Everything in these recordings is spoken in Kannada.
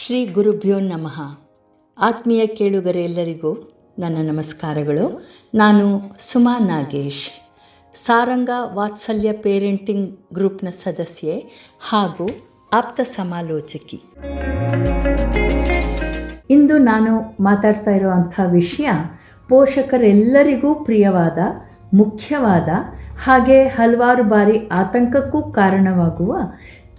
ಶ್ರೀ ಗುರುಭ್ಯೋ ನಮಃ. ಆತ್ಮೀಯ ಕೇಳುಗರೆಲ್ಲರಿಗೂ ನನ್ನ ನಮಸ್ಕಾರಗಳು. ನಾನು ಸುಮಾ ನಾಗೇಶ್, ಸಾರಂಗ ವಾತ್ಸಲ್ಯ ಪೇರೆಂಟಿಂಗ್ ಗ್ರೂಪ್ನ ಸದಸ್ಯೆ ಹಾಗೂ ಆಪ್ತ ಸಮಾಲೋಚಕಿ. ಇಂದು ನಾನು ಮಾತಾಡ್ತಾ ಇರುವಂಥ ವಿಷಯ ಪೋಷಕರೆಲ್ಲರಿಗೂ ಪ್ರಿಯವಾದ, ಮುಖ್ಯವಾದ ಹಾಗೆ ಹಲವಾರು ಬಾರಿ ಆತಂಕಕ್ಕೂ ಕಾರಣವಾಗುವ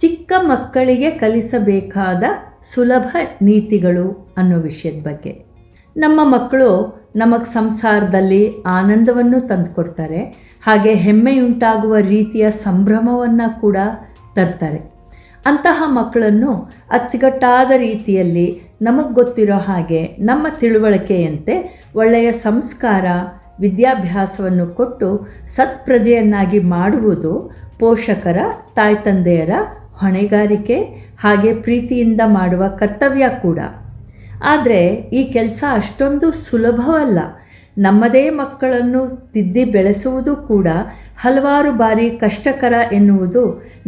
ಚಿಕ್ಕ ಮಕ್ಕಳಿಗೆ ಕಲಿಸಬೇಕಾದ ಸುಲಭ ನೀತಿಗಳು ಅನ್ನೋ ವಿಷಯದ ಬಗ್ಗೆ. ನಮ್ಮ ಮಕ್ಕಳು ನಮಗೆ ಸಂಸಾರದಲ್ಲಿ ಆನಂದವನ್ನು ತಂದುಕೊಡ್ತಾರೆ, ಹಾಗೆ ಹೆಮ್ಮೆಯುಂಟಾಗುವ ರೀತಿಯ ಸಂಭ್ರಮವನ್ನು ಕೂಡ ತರ್ತಾರೆ. ಅಂತಹ ಮಕ್ಕಳನ್ನು ಅಚ್ಚುಕಟ್ಟಾದ ರೀತಿಯಲ್ಲಿ ನಮಗೆ ಗೊತ್ತಿರೋ ಹಾಗೆ ನಮ್ಮ ತಿಳುವಳಿಕೆಯಂತೆ ಒಳ್ಳೆಯ ಸಂಸ್ಕಾರ, ವಿದ್ಯಾಭ್ಯಾಸವನ್ನು ಕೊಟ್ಟು ಸತ್ಪ್ರಜೆಯನ್ನಾಗಿ ಮಾಡುವುದು ಪೋಷಕರ, ತಾಯಿ ತಂದೆಯರ ಹೊಣೆಗಾರಿಕೆ, ಹಾಗೆ ಪ್ರೀತಿಯಿಂದ ಮಾಡುವ ಕರ್ತವ್ಯ ಕೂಡ. ಆದರೆ ಈ ಕೆಲಸ ಅಷ್ಟೊಂದು ಸುಲಭವಲ್ಲ. ನಮ್ಮದೇ ಮಕ್ಕಳನ್ನು ತಿದ್ದಿ ಬೆಳೆಸುವುದು ಕೂಡ ಹಲವಾರು ಬಾರಿ ಕಷ್ಟಕರ ಎನ್ನುವುದು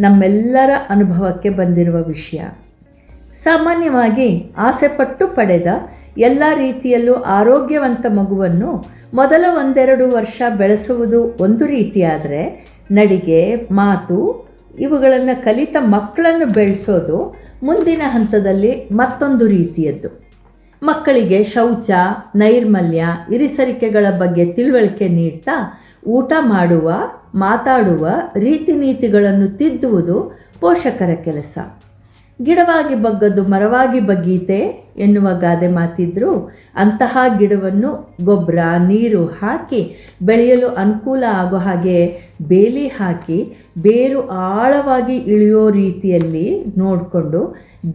ನಮ್ಮೆಲ್ಲರ ಅನುಭವಕ್ಕೆ ಬಂದಿರುವ ವಿಷಯ. ಸಾಮಾನ್ಯವಾಗಿ ಆಸೆಪಟ್ಟು ಪಡೆದ ಎಲ್ಲ ರೀತಿಯಲ್ಲೂ ಆರೋಗ್ಯವಂತ ಮಗುವನ್ನು ಮೊದಲ 1-2 ವರ್ಷ ಬೆಳೆಸುವುದು ಒಂದು ರೀತಿಯಾದರೆ, ನಡಿಗೆ, ಮಾತು ಇವುಗಳನ್ನು ಕಲಿತ ಮಕ್ಕಳನ್ನು ಬೆಳೆಸೋದು ಮುಂದಿನ ಹಂತದಲ್ಲಿ ಮತ್ತೊಂದು ರೀತಿಯದ್ದು. ಮಕ್ಕಳಿಗೆ ಶೌಚ, ನೈರ್ಮಲ್ಯ, ಇರಿಸರಿಕೆಗಳ ಬಗ್ಗೆ ತಿಳುವಳಿಕೆ ನೀಡ್ತಾ ಊಟ ಮಾಡುವ, ಮಾತಾಡುವ ರೀತಿ ನೀತಿಗಳನ್ನು ತಿದ್ದುವುದು ಪೋಷಕರ ಕೆಲಸ. ಗಿಡವಾಗಿ ಬಗ್ಗದ್ದು ಮರವಾಗಿ ಬಗ್ಗೀತೆ ಎನ್ನುವ ಗಾದೆ ಮಾತಿದ್ರೂ ಅಂತಹ ಗಿಡವನ್ನು ಗೊಬ್ಬರ, ನೀರು ಹಾಕಿ ಬೆಳೆಯಲು ಅನುಕೂಲ ಆಗೋ ಹಾಗೆ ಬೇಲಿ ಹಾಕಿ ಬೇರು ಆಳವಾಗಿ ಇಳಿಯೋ ರೀತಿಯಲ್ಲಿ ನೋಡಿಕೊಂಡು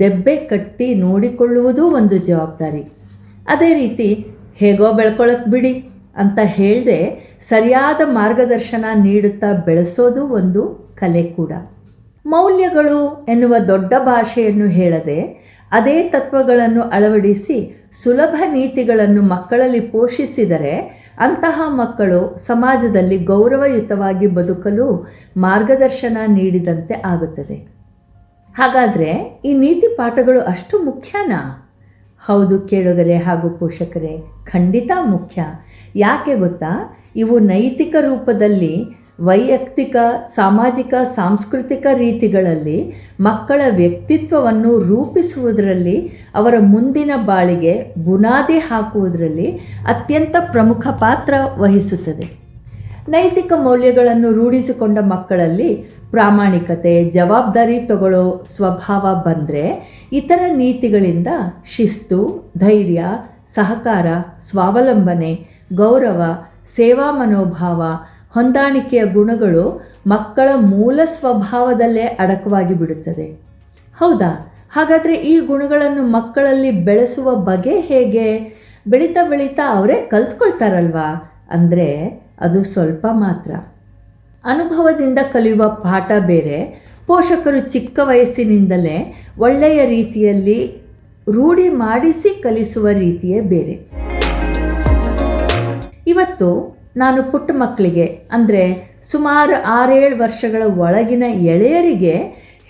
ದೆಬ್ಬೆ ಕಟ್ಟಿ ನೋಡಿಕೊಳ್ಳುವುದೂ ಒಂದು ಜವಾಬ್ದಾರಿ. ಅದೇ ರೀತಿ ಹೇಗೋ ಬೆಳ್ಕೊಳಕ್ಕೆ ಬಿಡಿ ಅಂತ ಹೇಳದೆ ಸರಿಯಾದ ಮಾರ್ಗದರ್ಶನ ನೀಡುತ್ತಾ ಬೆಳೆಸೋದು ಒಂದು ಕಲೆ ಕೂಡ. ಮೌಲ್ಯಗಳು ಎನ್ನುವ ದೊಡ್ಡ ಭಾಷೆಯನ್ನು ಹೇಳದೆ ಅದೇ ತತ್ವಗಳನ್ನು ಅಳವಡಿಸಿ ಸುಲಭ ನೀತಿಗಳನ್ನು ಮಕ್ಕಳಲ್ಲಿ ಪೋಷಿಸಿದರೆ ಅಂತಹ ಮಕ್ಕಳು ಸಮಾಜದಲ್ಲಿ ಗೌರವಯುತವಾಗಿ ಬದುಕಲು ಮಾರ್ಗದರ್ಶನ ನೀಡಿದಂತೆ ಆಗುತ್ತದೆ. ಹಾಗಾದರೆ ಈ ನೀತಿ ಪಾಠಗಳು ಅಷ್ಟು ಮುಖ್ಯನಾ? ಹೌದು ಕೇಳುಗರೆ ಹಾಗೂ ಪೋಷಕರೇ, ಖಂಡಿತ ಮುಖ್ಯ. ಯಾಕೆ ಗೊತ್ತಾ? ಇವು ನೈತಿಕ ರೂಪದಲ್ಲಿ ವೈಯಕ್ತಿಕ, ಸಾಮಾಜಿಕ, ಸಾಂಸ್ಕೃತಿಕ ರೀತಿಗಳಲ್ಲಿ ಮಕ್ಕಳ ವ್ಯಕ್ತಿತ್ವವನ್ನು ರೂಪಿಸುವುದರಲ್ಲಿ, ಅವರ ಮುಂದಿನ ಬಾಳಿಗೆ ಬುನಾದಿ ಹಾಕುವುದರಲ್ಲಿ ಅತ್ಯಂತ ಪ್ರಮುಖ ಪಾತ್ರ ವಹಿಸುತ್ತದೆ. ನೈತಿಕ ಮೌಲ್ಯಗಳನ್ನು ರೂಢಿಸಿಕೊಂಡ ಮಕ್ಕಳಲ್ಲಿ ಪ್ರಾಮಾಣಿಕತೆ, ಜವಾಬ್ದಾರಿ ತಗೊಳ್ಳೋ ಸ್ವಭಾವ ಬಂದರೆ ಇತರ ನೀತಿಗಳಿಂದ ಶಿಸ್ತು, ಧೈರ್ಯ, ಸಹಕಾರ, ಸ್ವಾವಲಂಬನೆ, ಗೌರವ, ಸೇವಾ ಮನೋಭಾವ, ಹೊಂದಾಣಿಕೆಯ ಗುಣಗಳು ಮಕ್ಕಳ ಮೂಲ ಸ್ವಭಾವದಲ್ಲೇ ಅಡಕವಾಗಿ ಬಿಡುತ್ತದೆ. ಹೌದಾ? ಹಾಗಾದರೆ ಈ ಗುಣಗಳನ್ನು ಮಕ್ಕಳಲ್ಲಿ ಬೆಳೆಸುವ ಬಗೆ ಹೇಗೆ? ಬೆಳೀತಾ ಬೆಳೀತಾ ಅವರೇ ಕಲ್ತ್ಕೊಳ್ತಾರಲ್ವಾ ಅಂದರೆ ಅದು ಸ್ವಲ್ಪ ಮಾತ್ರ. ಅನುಭವದಿಂದ ಕಲಿಯುವ ಪಾಠ ಬೇರೆ, ಪೋಷಕರು ಚಿಕ್ಕ ವಯಸ್ಸಿನಿಂದಲೇ ಒಳ್ಳೆಯ ರೀತಿಯಲ್ಲಿ ರೂಢಿ ಮಾಡಿಸಿ ಕಲಿಸುವ ರೀತಿಯೇ ಬೇರೆ. ಇವತ್ತು ನಾನು ಪುಟ್ಟ ಮಕ್ಕಳಿಗೆ ಅಂದರೆ ಸುಮಾರು 6-7 ವರ್ಷಗಳ ಒಳಗಿನ ಎಳೆಯರಿಗೆ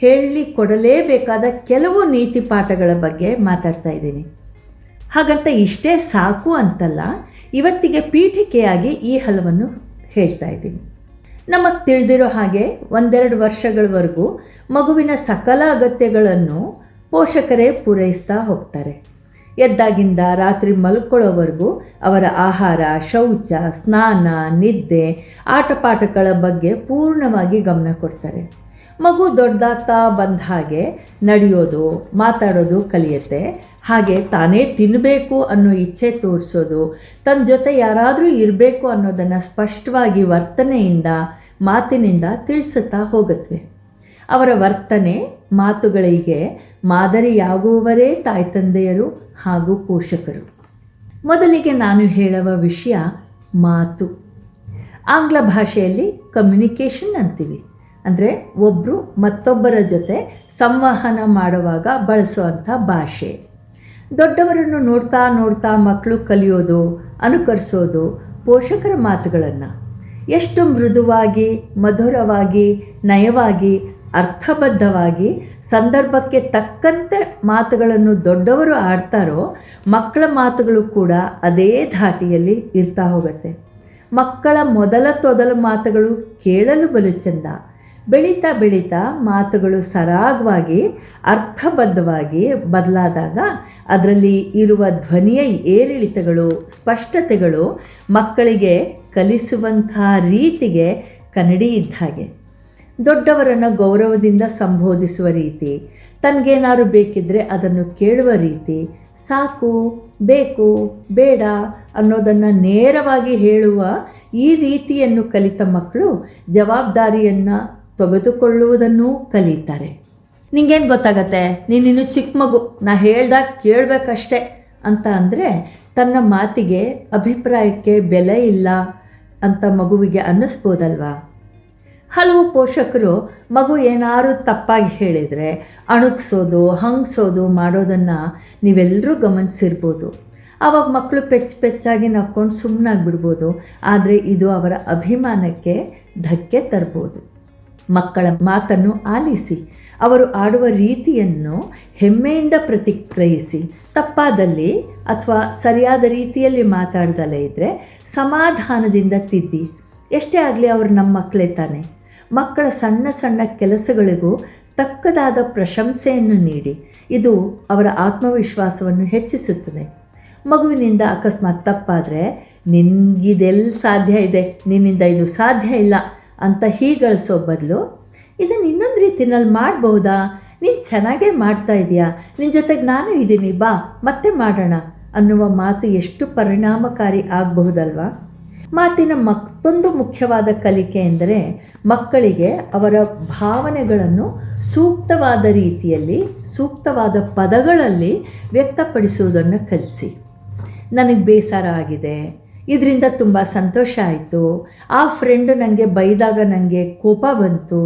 ಹೇಳಿಕೊಡಲೇಬೇಕಾದ ಕೆಲವು ನೀತಿ ಪಾಠಗಳ ಬಗ್ಗೆ ಮಾತಾಡ್ತಾ ಇದ್ದೀನಿ. ಹಾಗಂತ ಇಷ್ಟೇ ಸಾಕು ಅಂತಲ್ಲ, ಇವತ್ತಿಗೆ ಪೀಠಿಕೆಯಾಗಿ ಈ ಹಲವನ್ನು ಹೇಳ್ತಾ ಇದ್ದೀನಿ. ನಮಗೆ ತಿಳಿದಿರೋ ಹಾಗೆ 1-2 ವರ್ಷಗಳವರೆಗೂ ಮಗುವಿನ ಸಕಲ ಅಗತ್ಯಗಳನ್ನು ಪೋಷಕರೇ ಪೂರೈಸ್ತಾ ಹೋಗ್ತಾರೆ. ಎದ್ದಾಗಿಂದ ರಾತ್ರಿ ಮಲ್ಕೊಳ್ಳೋವರೆಗೂ ಅವರ ಆಹಾರ, ಶೌಚ, ಸ್ನಾನ, ನಿದ್ದೆ, ಆಟಪಾಠಗಳ ಬಗ್ಗೆ ಪೂರ್ಣವಾಗಿ ಗಮನ ಕೊಡ್ತಾರೆ. ಮಗು ದೊಡ್ಡದಾಗ್ತಾ ಬಂದ ಹಾಗೆ ನಡೆಯೋದು, ಮಾತಾಡೋದು ಕಲಿಯುತ್ತೆ. ಹಾಗೆ ತಾನೇ ತಿನ್ನಬೇಕು ಅನ್ನೋ ಇಚ್ಛೆ ತೋರಿಸೋದು, ತನ್ನ ಜೊತೆ ಯಾರಾದರೂ ಇರಬೇಕು ಅನ್ನೋದನ್ನು ಸ್ಪಷ್ಟವಾಗಿ ವರ್ತನೆಯಿಂದ, ಮಾತಿನಿಂದ ತಿಳಿಸುತ್ತಾ ಹೋಗುತ್ತವೆ. ಅವರ ವರ್ತನೆ, ಮಾತುಗಳಿಗೆ ಮಾದರಿಯಾಗುವವರೇ ತಾಯಿ ತಂದೆಯರು ಹಾಗೂ ಪೋಷಕರು. ಮೊದಲಿಗೆ ನಾನು ಹೇಳುವ ವಿಷಯ ಮಾತು. ಆಂಗ್ಲ ಭಾಷೆಯಲ್ಲಿ ಕಮ್ಯುನಿಕೇಷನ್ ಅಂತೀವಿ. ಅಂದರೆ ಒಬ್ಬರು ಮತ್ತೊಬ್ಬರ ಜೊತೆ ಸಂವಹನ ಮಾಡುವಾಗ ಬಳಸುವಂಥ ಭಾಷೆ. ದೊಡ್ಡವರನ್ನು ನೋಡ್ತಾ ನೋಡ್ತಾ ಮಕ್ಕಳು ಕಲಿಯೋದು, ಅನುಕರಿಸೋದು ಪೋಷಕರ ಮಾತುಗಳನ್ನು. ಎಷ್ಟು ಮೃದುವಾಗಿ, ಮಧುರವಾಗಿ, ನಯವಾಗಿ, ಅರ್ಥಬದ್ಧವಾಗಿ ಸಂದರ್ಭಕ್ಕೆ ತಕ್ಕಂತೆ ಮಾತುಗಳನ್ನು ದೊಡ್ಡವರು ಆಡ್ತಾರೋ ಮಕ್ಕಳ ಮಾತುಗಳು ಕೂಡ ಅದೇ ಧಾಟಿಯಲ್ಲಿ ಇರ್ತಾ ಹೋಗುತ್ತೆ. ಮಕ್ಕಳ ಮೊದಲ ಮಾತುಗಳು ಕೇಳಲು ಬಲು ಚೆಂದ. ಬೆಳೀತಾ ಬೆಳೀತಾ ಮಾತುಗಳು ಸರಾಗವಾಗಿ ಅರ್ಥಬದ್ಧವಾಗಿ ಬದಲಾದಾಗ ಅದರಲ್ಲಿ ಇರುವ ಧ್ವನಿಯ ಏರಿಳಿತಗಳು, ಸ್ಪಷ್ಟತೆಗಳು ಮಕ್ಕಳಿಗೆ ಕಲಿಸುವಂತಹ ರೀತಿಗೆ ಕನ್ನಡಿ ಇದ್ದ ಹಾಗೆ. ದೊಡ್ಡವರನ್ನು ಗೌರವದಿಂದ ಸಂಬೋಧಿಸುವ ರೀತಿ, ತನಗೇನಾದ್ರು ಬೇಕಿದ್ದರೆ ಅದನ್ನು ಕೇಳುವ ರೀತಿ, ಸಾಕು, ಬೇಕು, ಬೇಡ ಅನ್ನೋದನ್ನು ನೇರವಾಗಿ ಹೇಳುವ ಈ ರೀತಿಯನ್ನು ಕಲಿತ ಮಕ್ಕಳು ಜವಾಬ್ದಾರಿಯನ್ನು ತೆಗೆದುಕೊಳ್ಳುವುದನ್ನು ಕಲಿತಾರೆ. ನಿಂಗೇನು ಗೊತ್ತಾಗತ್ತೆ, ನೀನಿನ್ನು ಚಿಕ್ಕ ಮಗು, ನಾ ಹೇಳ್ದಾಗ ಕೇಳಬೇಕಷ್ಟೆ ಅಂತ ಅಂದರೆ ತನ್ನ ಮಾತಿಗೆ, ಅಭಿಪ್ರಾಯಕ್ಕೆ ಬೆಲೆ ಇಲ್ಲ ಅಂತ ಮಗುವಿಗೆ ಅನ್ನಿಸ್ಬೋದಲ್ವಾ? ಹಲವು ಪೋಷಕರು ಮಗು ಏನಾದ್ರು ತಪ್ಪಾಗಿ ಹೇಳಿದರೆ ಅಣುಗಿಸೋದು, ಹಂಗಿಸೋದು ಮಾಡೋದನ್ನು ನೀವೆಲ್ಲರೂ ಗಮನಿಸಿರ್ಬೋದು. ಆವಾಗ ಮಕ್ಕಳು ಪೆಚ್ಚಾಗಿ ನಕ್ಕೊಂಡು ಸುಮ್ಮನಾಗ್ಬಿಡ್ಬೋದು. ಆದರೆ ಇದು ಅವರ ಅಭಿಮಾನಕ್ಕೆ ಧಕ್ಕೆ ತರ್ಬೋದು. ಮಕ್ಕಳ ಮಾತನ್ನು ಆಲಿಸಿ, ಅವರು ಆಡುವ ರೀತಿಯನ್ನು ಹೆಮ್ಮೆಯಿಂದ ಪ್ರತಿಕ್ರಿಯಿಸಿ, ತಪ್ಪಾದಲ್ಲಿ ಅಥವಾ ಸರಿಯಾದ ರೀತಿಯಲ್ಲಿ ಮಾತಾಡ್ದಲೇ ಇದ್ದರೆ ಸಮಾಧಾನದಿಂದ ತಿದ್ದಿ. ಎಷ್ಟೇ ಆಗಲಿ ಅವರು ನಮ್ಮ ಮಕ್ಕಳೇ ತಾನೆ. ಮಕ್ಕಳ ಸಣ್ಣ ಸಣ್ಣ ಕೆಲಸಗಳಿಗೂ ತಕ್ಕದಾದ ಪ್ರಶಂಸೆಯನ್ನು ನೀಡಿ. ಇದು ಅವರ ಆತ್ಮವಿಶ್ವಾಸವನ್ನು ಹೆಚ್ಚಿಸುತ್ತದೆ. ಮಗುವಿನಿಂದ ಅಕಸ್ಮಾತ್ ತಪ್ಪಾದರೆ ನಿನಗಿದೆಲ್ಲಿ ಸಾಧ್ಯ ಇದೆ, ನಿನ್ನಿಂದ ಇದು ಸಾಧ್ಯ ಇಲ್ಲ ಅಂತ ಹೀಗಳಿಸೋ ಬದಲು, ಇದನ್ನು ಇನ್ನೊಂದು ರೀತಿನಲ್ಲಿ ಮಾಡ್ಬೋದಾ, ನೀನು ಚೆನ್ನಾಗೇ ಮಾಡ್ತಾ ಇದೆಯಾ, ನಿನ್ನ ಜೊತೆಗೆ ನಾನು ಇದ್ದೀನಿ, ಬಾ ಮತ್ತೆ ಮಾಡೋಣ ಅನ್ನುವ ಮಾತು ಎಷ್ಟು ಪರಿಣಾಮಕಾರಿ ಆಗಬಹುದಲ್ವಾ? ಮಾತಿನ ಮತ್ತೊಂದು ಮುಖ್ಯವಾದ ಕಲಿಕೆ ಎಂದರೆ ಮಕ್ಕಳಿಗೆ ಅವರ ಭಾವನೆಗಳನ್ನು ಸೂಕ್ತವಾದ ರೀತಿಯಲ್ಲಿ, ಸೂಕ್ತವಾದ ಪದಗಳಲ್ಲಿ ವ್ಯಕ್ತಪಡಿಸುವುದನ್ನು ಕಲಿಸಿ. ನನಗೆ ಬೇಸರ ಆಗಿದೆ, ಇದರಿಂದ ತುಂಬ ಸಂತೋಷ ಆಯಿತು, ಆ ಫ್ರೆಂಡು ನನಗೆ ಬೈದಾಗ ನನಗೆ ಕೋಪ ಬಂತು,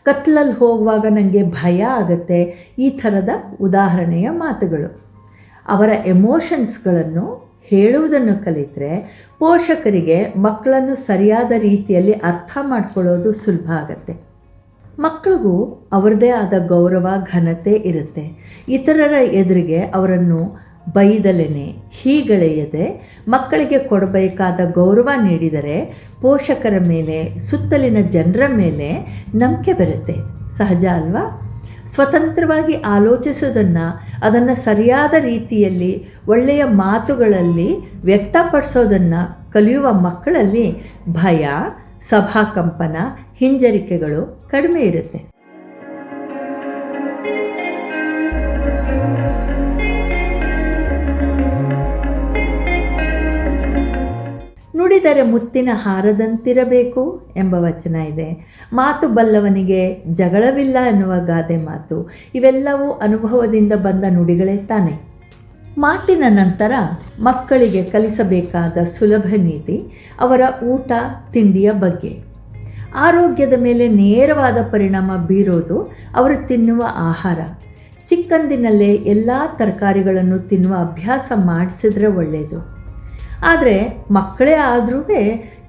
ಕತ್ಲಲ್ಲಿ ಹೋಗುವಾಗ ನನಗೆ ಭಯ ಆಗುತ್ತೆ, ಈ ಥರದ ಉದಾಹರಣೆಯ ಮಾತುಗಳು. ಅವರ ಎಮೋಷನ್ಸ್ಗಳನ್ನು ಹೇಳುವುದನ್ನು ಕಲಿತರೆ ಪೋಷಕರಿಗೆ ಮಕ್ಕಳನ್ನು ಸರಿಯಾದ ರೀತಿಯಲ್ಲಿ ಅರ್ಥ ಮಾಡ್ಕೊಳ್ಳೋದು ಸುಲಭ ಆಗುತ್ತೆ. ಮಕ್ಕಳಿಗೂ ಅವರದೇ ಆದ ಗೌರವ, ಘನತೆ ಇರುತ್ತೆ. ಇತರರ ಎದುರಿಗೆ ಅವರನ್ನು ಬೈದಲೇನೆ, ಹೀಗಳೆಯದೆ ಮಕ್ಕಳಿಗೆ ಕೊಡಬೇಕಾದ ಗೌರವ ನೀಡಿದರೆ ಪೋಷಕರ ಮೇಲೆ, ಸುತ್ತಲಿನ ಜನರ ಮೇಲೆ ನಂಬಿಕೆ ಬರುತ್ತೆ. ಸಹಜ ಅಲ್ವಾ? ಸ್ವತಂತ್ರವಾಗಿ ಆಲೋಚಿಸೋದನ್ನು, ಅದನ್ನು ಸರಿಯಾದ ರೀತಿಯಲ್ಲಿ ಒಳ್ಳೆಯ ಮಾತುಗಳಲ್ಲಿ ವ್ಯಕ್ತಪಡಿಸೋದನ್ನು ಕಲಿಯುವ ಮಕ್ಕಳಲ್ಲಿ ಭಯ, ಸಭಾಕಂಪನ, ಹಿಂಜರಿಕೆಗಳು ಕಡಿಮೆ ಇರುತ್ತೆ. ನುಡಿದರೆ ಮುತ್ತಿನ ಹಾರದಂತಿರಬೇಕು ಎಂಬ ವಚನ ಇದೆ. ಮಾತು ಬಲ್ಲವನಿಗೆ ಜಗಳವಿಲ್ಲ ಎನ್ನುವ ಗಾದೆ ಮಾತು, ಇವೆಲ್ಲವೂ ಅನುಭವದಿಂದ ಬಂದ ನುಡಿಗಳೇ ತಾನೆ. ಮಾತಿನ ನಂತರ ಮಕ್ಕಳಿಗೆ ಕಲಿಸಬೇಕಾದ ಸುಲಭ ನೀತಿ ಅವರ ಊಟ ತಿಂಡಿಯ ಬಗ್ಗೆ. ಆರೋಗ್ಯದ ಮೇಲೆ ನೇರವಾದ ಪರಿಣಾಮ ಬೀರೋದು ಅವರು ತಿನ್ನುವ ಆಹಾರ. ಚಿಕ್ಕಂದಿನಲ್ಲೇ ಎಲ್ಲ ತರಕಾರಿಗಳನ್ನು ತಿನ್ನುವ ಅಭ್ಯಾಸ ಮಾಡಿಸಿದ್ರೆ ಒಳ್ಳೆಯದು. ಆದರೆ ಮಕ್ಕಳೇ ಆದರೂ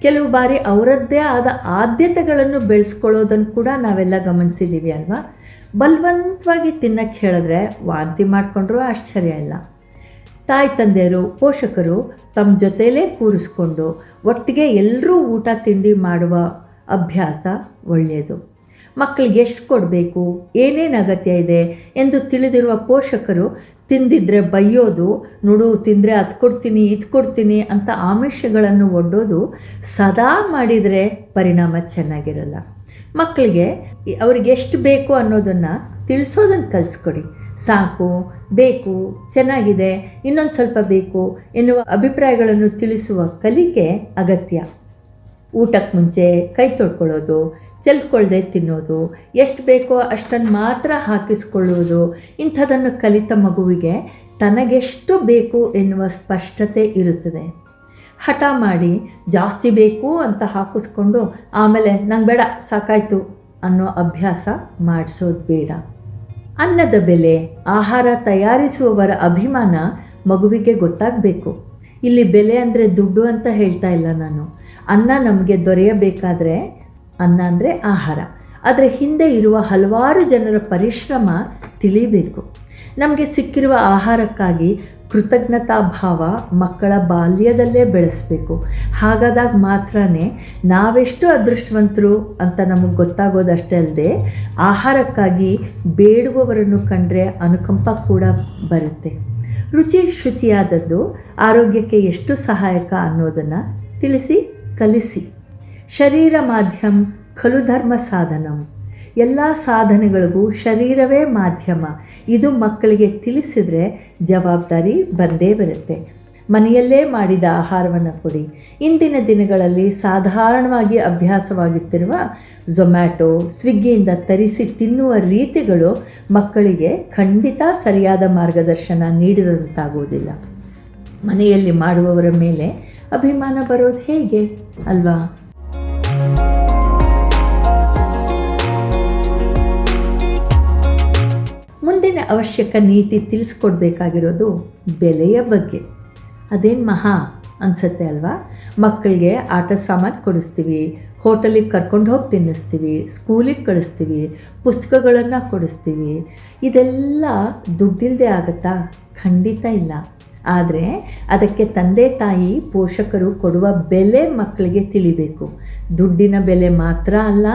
ಕೆಲವು ಬಾರಿ ಅವರದ್ದೇ ಆದ ಆದ್ಯತೆಗಳನ್ನು ಬೆಳೆಸ್ಕೊಳ್ಳೋದನ್ನು ಕೂಡ ನಾವೆಲ್ಲ ಗಮನಿಸಿದ್ದೀವಿ ಅಲ್ವಾ? ಬಲವಂತವಾಗಿ ತಿನ್ನಕ್ಕೆ ಹೇಳಿದ್ರೆ ವಾಂತಿ ಮಾಡಿಕೊಂಡ್ರೂ ಆಶ್ಚರ್ಯ ಇಲ್ಲ. ತಾಯಿ ತಂದೆಯರು, ಪೋಷಕರು ತಮ್ಮ ಜೊತೆಯಲ್ಲೇ ಕೂರಿಸ್ಕೊಂಡು ಒಟ್ಟಿಗೆ ಎಲ್ಲರೂ ಊಟ ತಿಂಡಿ ಮಾಡುವ ಅಭ್ಯಾಸ ಒಳ್ಳೆಯದು. ಮಕ್ಕಳಿಗೆ ಎಷ್ಟು ಕೊಡಬೇಕು, ಏನೇನು ಅಗತ್ಯ ಇದೆ ಎಂದು ತಿಳಿದಿರುವ ಪೋಷಕರು ತಿಂದಿದ್ರೆ ಬೈಯೋದು, ನೋಡು ತಿಂದರೆ ಅದು ಕೊಡ್ತೀನಿ ಇದು ಕೊಡ್ತೀನಿ ಅಂತ ಆಮಿಷಗಳನ್ನು ಒಡ್ಡೋದು ಸದಾ ಮಾಡಿದರೆ ಪರಿಣಾಮ ಚೆನ್ನಾಗಿರಲ್ಲ. ಮಕ್ಕಳಿಗೆ ಅವ್ರಿಗೆ ಎಷ್ಟು ಬೇಕು ಅನ್ನೋದನ್ನು ತಿಳಿಸೋದನ್ನು ಕಲಿಸ್ಕೊಡಿ. ಸಾಕು, ಬೇಕು, ಚೆನ್ನಾಗಿದೆ, ಇನ್ನೊಂದು ಸ್ವಲ್ಪ ಬೇಕು ಎನ್ನುವ ಅಭಿಪ್ರಾಯಗಳನ್ನು ತಿಳಿಸುವ ಕಲಿಕೆ ಅಗತ್ಯ. ಊಟಕ್ಕೆ ಮುಂಚೆ ಕೈ ತೊಳ್ಕೊಳ್ಳೋದು, ಚೆಲ್ಕೊಳ್ದೆ ತಿನ್ನೋದು, ಎಷ್ಟು ಬೇಕೋ ಅಷ್ಟನ್ನು ಮಾತ್ರ ಹಾಕಿಸ್ಕೊಳ್ಳುವುದು, ಇಂಥದನ್ನು ಕಲಿತ ಮಗುವಿಗೆ ತನಗೆಷ್ಟು ಬೇಕು ಎನ್ನುವ ಸ್ಪಷ್ಟತೆ ಇರುತ್ತದೆ. ಹಠ ಮಾಡಿ ಜಾಸ್ತಿ ಬೇಕು ಅಂತ ಹಾಕಿಸ್ಕೊಂಡು ಆಮೇಲೆ ನಂಗೆ ಬೇಡ ಸಾಕಾಯಿತು ಅನ್ನೋ ಅಭ್ಯಾಸ ಮಾಡಿಸೋದು ಬೇಡ. ಅನ್ನದ ಬೆಲೆ, ಆಹಾರ ತಯಾರಿಸುವವರ ಅಭಿಮಾನ ಮಗುವಿಗೆ ಗೊತ್ತಾಗಬೇಕು. ಇಲ್ಲಿ ಬೆಲೆ ಅಂದರೆ ದುಡ್ಡು ಅಂತ ಹೇಳ್ತಾ ಇಲ್ಲ ನಾನು. ಅನ್ನ ನಮಗೆ ದೊರೆಯಬೇಕಾದ್ರೆ, ಅನ್ನ ಅಂದರೆ ಆಹಾರ, ಅದರ ಹಿಂದೆ ಇರುವ ಹಲವಾರು ಜನರ ಪರಿಶ್ರಮ ತಿಳಿಬೇಕು. ನಮಗೆ ಸಿಕ್ಕಿರುವ ಆಹಾರಕ್ಕಾಗಿ ಕೃತಜ್ಞತಾ ಭಾವ ಮಕ್ಕಳ ಬಾಲ್ಯದಲ್ಲೇ ಬೆಳೆಸಬೇಕು. ಹಾಗಾದಾಗ ಮಾತ್ರ ನಾವೆಷ್ಟು ಅದೃಷ್ಟವಂತರು ಅಂತ ನಮಗೆ ಗೊತ್ತಾಗೋದಷ್ಟೇ ಅಲ್ಲದೆ ಆಹಾರಕ್ಕಾಗಿ ಬೇಡುವವರನ್ನು ಕಂಡರೆ ಅನುಕಂಪ ಕೂಡ ಬರುತ್ತೆ. ರುಚಿ ಶುಚಿಯಾದದ್ದು ಆರೋಗ್ಯಕ್ಕೆ ಎಷ್ಟು ಸಹಾಯಕ ಅನ್ನೋದನ್ನು ತಿಳಿಸಿ ಕಲಿಸಿ. ಶರೀರ ಮಾಧ್ಯಮ ಖಲು ಧರ್ಮ ಸಾಧನಂ. ಎಲ್ಲ ಸಾಧನೆಗಳಿಗೂ ಶರೀರವೇ ಮಾಧ್ಯಮ. ಇದು ಮಕ್ಕಳಿಗೆ ತಿಳಿಸಿದರೆ ಜವಾಬ್ದಾರಿ ಬಂದೇ ಬರುತ್ತೆ. ಮನೆಯಲ್ಲೇ ಮಾಡಿದ ಆಹಾರವನ್ನು ಕೊಡಿ. ಇಂದಿನ ದಿನಗಳಲ್ಲಿ ಸಾಧಾರಣವಾಗಿ ಅಭ್ಯಾಸವಾಗುತ್ತಿರುವ ಝೊಮ್ಯಾಟೊ, ಸ್ವಿಗ್ಗಿಯಿಂದ ತರಿಸಿ ತಿನ್ನುವ ರೀತಿಗಳು ಮಕ್ಕಳಿಗೆ ಖಂಡಿತ ಸರಿಯಾದ ಮಾರ್ಗದರ್ಶನ ನೀಡಿದಂತಾಗುವುದಿಲ್ಲ. ಮನೆಯಲ್ಲಿ ಮಾಡುವವರ ಮೇಲೆ ಅಭಿಮಾನ ಬರೋದು ಹೇಗೆ ಅಲ್ವಾ? ಮುಂದಿನ ಅವಶ್ಯಕ ನೀತಿ ತಿಳಿಸ್ಕೊಡ್ಬೇಕಾಗಿರೋದು ಬೆಲೆಯ ಬಗ್ಗೆ. ಅದೇನು ಮಹಾ ಅನಿಸುತ್ತೆ ಅಲ್ವಾ? ಮಕ್ಕಳಿಗೆ ಆಟ ಸಾಮಾನು ಕೊಡಿಸ್ತೀವಿ, ಹೋಟೆಲಿಗೆ ಕರ್ಕೊಂಡು ಹೋಗಿ ತಿನ್ನಿಸ್ತೀವಿ, ಸ್ಕೂಲಿಗೆ ಕಳಿಸ್ತೀವಿ, ಪುಸ್ತಕಗಳನ್ನು ಕೊಡಿಸ್ತೀವಿ. ಇದೆಲ್ಲ ದುಡ್ಡಿಲ್ಲದೆ ಆಗುತ್ತಾ? ಖಂಡಿತ ಇಲ್ಲ. ಆದರೆ ಅದಕ್ಕೆ ತಂದೆ ತಾಯಿ ಪೋಷಕರು ಕೊಡುವ ಬೆಲೆ ಮಕ್ಕಳಿಗೆ ತಿಳಿಬೇಕು. ದುಡ್ಡಿನ ಬೆಲೆ ಮಾತ್ರ ಅಲ್ಲ,